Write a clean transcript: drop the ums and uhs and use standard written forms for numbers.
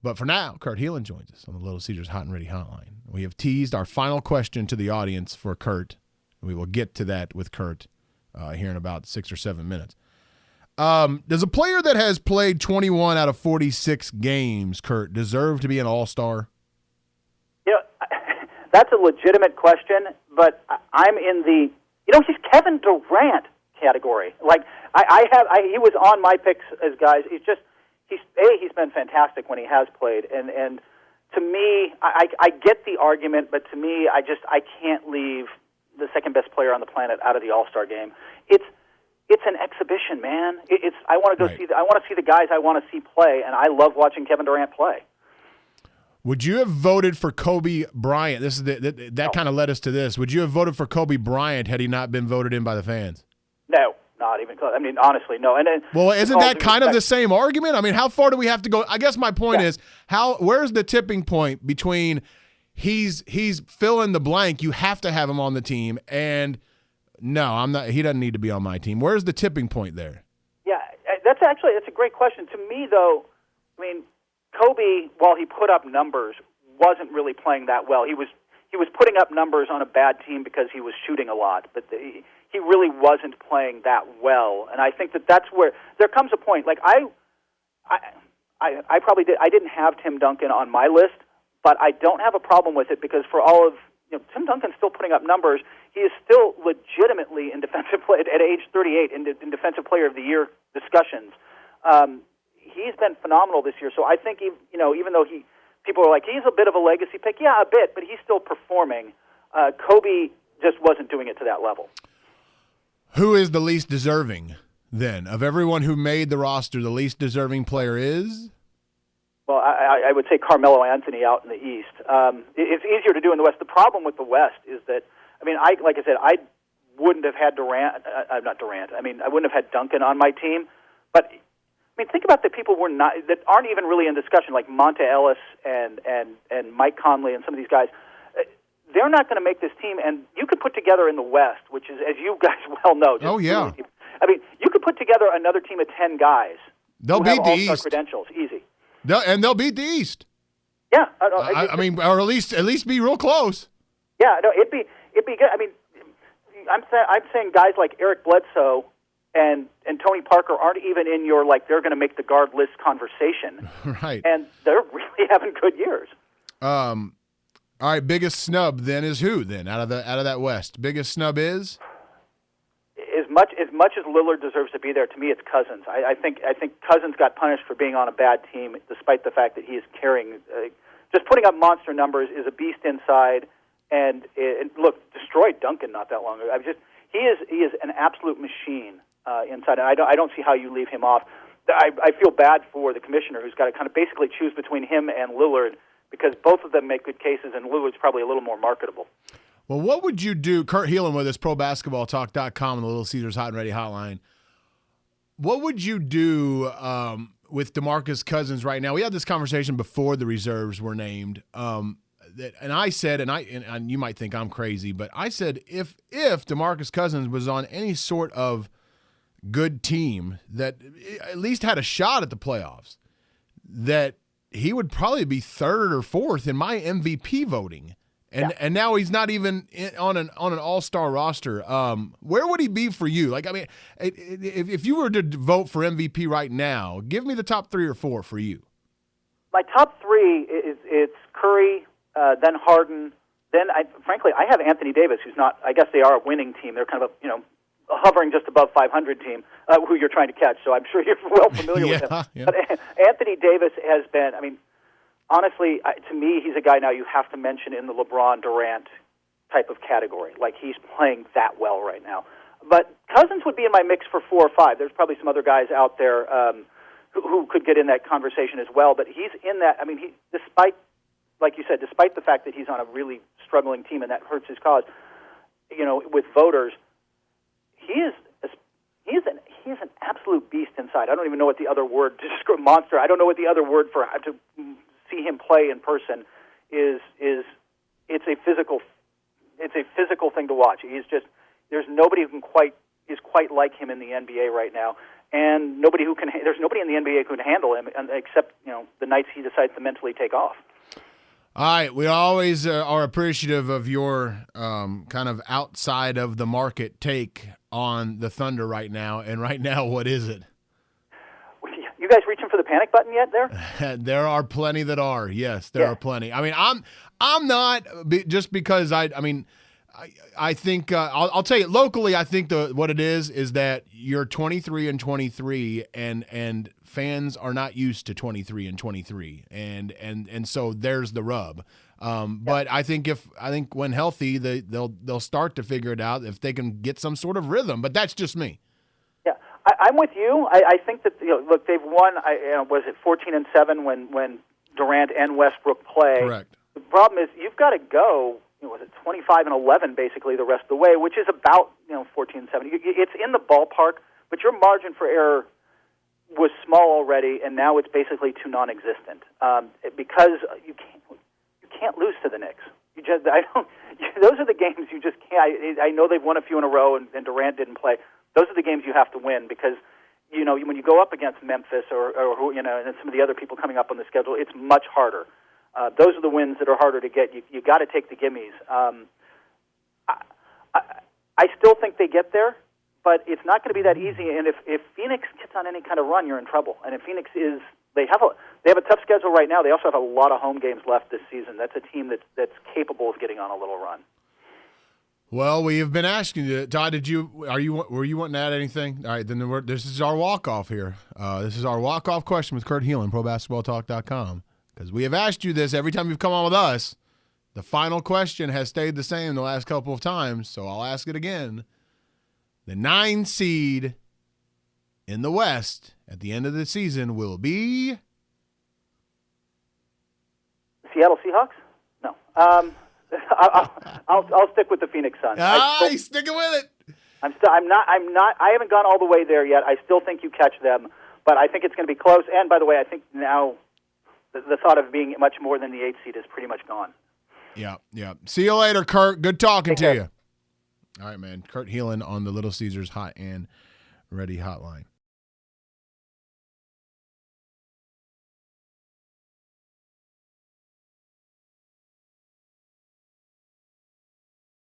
But for now, Kurt Helin joins us on the Little Caesars Hot and Ready Hotline. We have teased our final question to the audience for Kurt. We will get to that with Kurt here in about 6 or 7 minutes. Does a player that has played 21 out of 46 games, Kurt, deserve to be an all-star? That's a legitimate question, but I'm in the, he's Kevin Durant category. Like, he was on my picks as guys. He's been fantastic when he has played, and to me, I get the argument, but to me, I can't leave the second best player on the planet out of the All-Star game. It's an exhibition, man. I want to go I want to see the guys I want to see play, and I love watching Kevin Durant play. Would you have voted for Kobe Bryant? This is that kind of led us to this. Would you have voted for Kobe Bryant had he not been voted in by the fans? No, not even close. I mean, honestly, no. Well, isn't that kind of the same argument? I mean, how far do we have to go? I guess my point is, where's the tipping point between he's fill in the blank, you have to have him on the team, and no, I'm not. He doesn't need to be on my team. Where's the tipping point there? Yeah, that's a great question. To me, though, I mean, Kobe, while he put up numbers, wasn't really playing that well. He was putting up numbers on a bad team because he was shooting a lot, but he really wasn't playing that well. And I think that's where there comes a point. Like I probably did. I didn't have Tim Duncan on my list, but I don't have a problem with it because for all of Tim Duncan's still putting up numbers. He is still legitimately in defensive play at age 38 in Defensive Player of the Year discussions. He's been phenomenal this year. So I think even though people are like he's a bit of a legacy pick, yeah, a bit, but he's still performing. Kobe just wasn't doing it to that level. Who is the least deserving then of everyone who made the roster? The least deserving player is. Well, I would say Carmelo Anthony out in the East. It's easier to do in the West. The problem with the West is that, like I said, I wouldn't have had Durant. Not Durant. I wouldn't have had Duncan on my team. But think about the people that aren't even really in discussion, like Monta Ellis and Mike Conley and some of these guys. They're not going to make this team. And you could put together in the West, which is, as you guys well know. Oh yeah. You could put together another team of 10 guys. They'll beat the all-star East. Credentials, easy. They'll beat the East. Yeah, or at least be real close. Yeah, no, it'd be good. I'm saying guys like Eric Bledsoe and Tony Parker aren't even in your they're going to make the guard list conversation. Right. And they're really having good years. All right, biggest snub then is who then out of that West? Biggest snub is. As much as Lillard deserves to be there, to me it's Cousins. I think Cousins got punished for being on a bad team, despite the fact that he is carrying, just putting up monster numbers, is a beast inside, and destroyed Duncan not that long ago. He is an absolute machine inside, and I don't see how you leave him off. I feel bad for the commissioner who's got to kind of basically choose between him and Lillard because both of them make good cases, and Lillard's probably a little more marketable. Well, what would you do? Kurt Helin with us, ProBasketballTalk.com and the Little Caesars Hot and Ready Hotline. What would you do with DeMarcus Cousins right now? We had this conversation before the reserves were named, and I said, and you might think I'm crazy, but I said if DeMarcus Cousins was on any sort of good team that at least had a shot at the playoffs, that he would probably be third or fourth in my MVP voting. And now he's not even on an all-star roster. Where would he be for you? If you were to vote for MVP right now, give me the top 3 or 4 for you. My top 3 it's Curry, then Harden, then frankly I have Anthony Davis, who's not. I guess they are a winning team. They're kind of a hovering just above 500 team, who you're trying to catch. So I'm sure you're well familiar with him. Yeah. But Anthony Davis has been. Honestly, to me, he's a guy now you have to mention in the LeBron Durant type of category. Like, he's playing that well right now. But Cousins would be in my mix for 4 or 5. There's probably some other guys out there who could get in that conversation as well. But he's in that. Despite, like you said, despite the fact that he's on a really struggling team and that hurts his cause, with voters, he is an absolute beast inside. I don't even know what the other word to describe monster. I don't know what the other word for to see him play in person is. It's a physical thing to watch. He's just, there's nobody who is quite like him in the NBA right now. and there's nobody in the NBA who can handle him, except the nights he decides to mentally take off. All right, we always are appreciative of your kind of outside of the market take on the Thunder right now. And right now, what is it? You guys reaching for the panic button yet there? There are plenty that are. Yes, there are plenty. I mean, I'm not just because I think I'll tell you locally. I think what it is that you're 23 and 23, and fans are not used to 23 and 23, and so there's the rub. But I think when healthy, they'll start to figure it out if they can get some sort of rhythm. But that's just me. Yeah, I'm with you. I think that look, they've won. Was it 14-7 when Durant and Westbrook play? Correct. The problem is you've got to go. Was it 25-11 basically the rest of the way, which is about 14-7. It's in the ballpark, but your margin for error was small already, and now it's basically too non-existent because you can't lose to the Knicks. Those are the games you just can't. I know they've won a few in a row, and Durant didn't play. Those are the games you have to win because when you go up against Memphis or and some of the other people coming up on the schedule, it's much harder. Those are the wins that are harder to get. You got to take the gimmies. I still think they get there, but it's not going to be that easy. And if Phoenix gets on any kind of run, you're in trouble. And if Phoenix they have a tough schedule right now. They also have a lot of home games left this season. That's a team that's capable of getting on a little run. Well, we have been asking you, Todd. Were you wanting to add anything? All right, then this is our walk off here. This is our walk off question with Kurt Helin, ProBasketballTalk.com. Because we have asked you this every time you've come on with us. The final question has stayed the same the last couple of times, so I'll ask it again. The 9 seed in the West at the end of the season will be Seattle Seahawks? No. I'll stick with the Phoenix Suns. He's sticking with it. I haven't gone all the way there yet. I still think you catch them, but I think it's going to be close. And by the way, I think now the thought of being much more than the 8 seed is pretty much gone. Yeah. See you later, Kurt. Good talking Take care. to you. All right, man. Kurt Helin on the Little Caesars Hot and Ready Hotline.